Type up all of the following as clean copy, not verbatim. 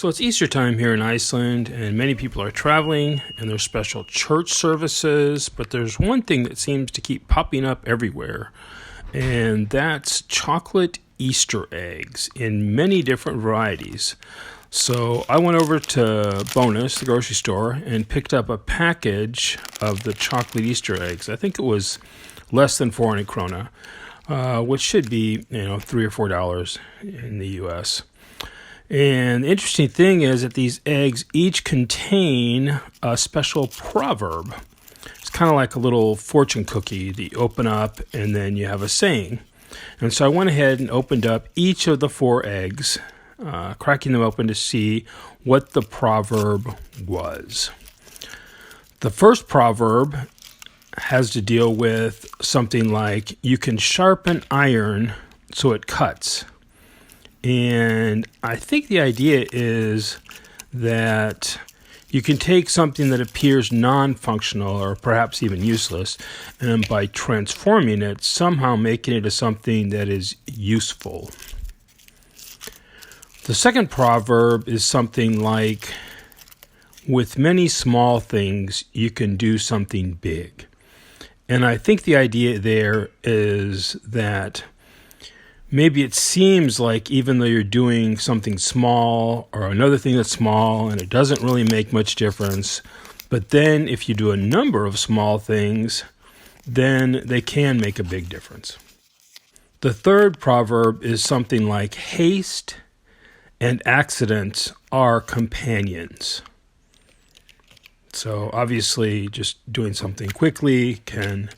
So it's Easter time here in Iceland, and many people are traveling, and there's special church services, but there's one thing that seems to keep popping up everywhere, and that's chocolate Easter eggs in many different varieties. So I went over to Bonus, the grocery store, and picked up a package of the chocolate Easter eggs. I think it was less than 400 krona, which should be, $3 or $4 in the U.S. And the interesting thing is that these eggs each contain a special proverb. It's kind of like a little fortune cookie that you open up and then you have a saying. And so I went ahead and opened up each of the 4 eggs, cracking them open to see what the proverb was. The first proverb has to deal with something like, you can sharpen iron so it cuts. And I think the idea is that you can take something that appears non-functional or perhaps even useless, and by transforming it, somehow making it into something that is useful. The second proverb is something like, with many small things, you can do something big. And I think the idea there is that maybe it seems like even though you're doing something small or another thing that's small and it doesn't really make much difference, but then if you do a number of small things, then they can make a big difference. The third proverb is something like, haste and accidents are companions. So obviously just doing something quickly can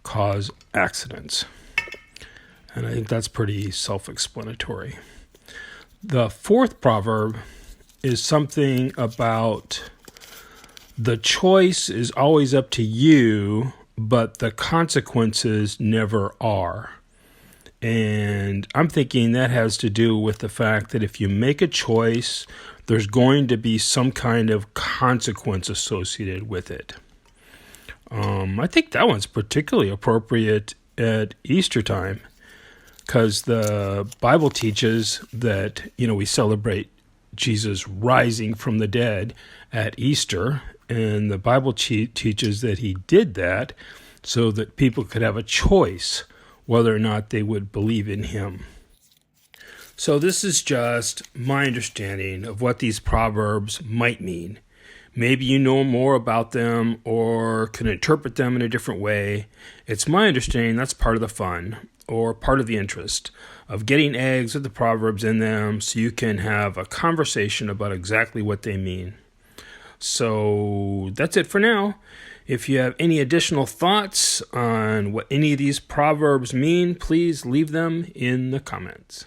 cause accidents. And I think that's pretty self-explanatory. The fourth proverb is something about the choice is always up to you, but the consequences never are. And I'm thinking that has to do with the fact that if you make a choice, there's going to be some kind of consequence associated with it. I think that one's particularly appropriate at Easter time, because the Bible teaches that, we celebrate Jesus rising from the dead at Easter, and the Bible teaches that he did that so that people could have a choice whether or not they would believe in him. So this is just my understanding of what these proverbs might mean. Maybe you know more about them or can interpret them in a different way. It's my understanding that's part of the fun, or part of the interest of getting eggs with the proverbs in them so you can have a conversation about exactly what they mean. So that's it for now. If you have any additional thoughts on what any of these proverbs mean, please leave them in the comments.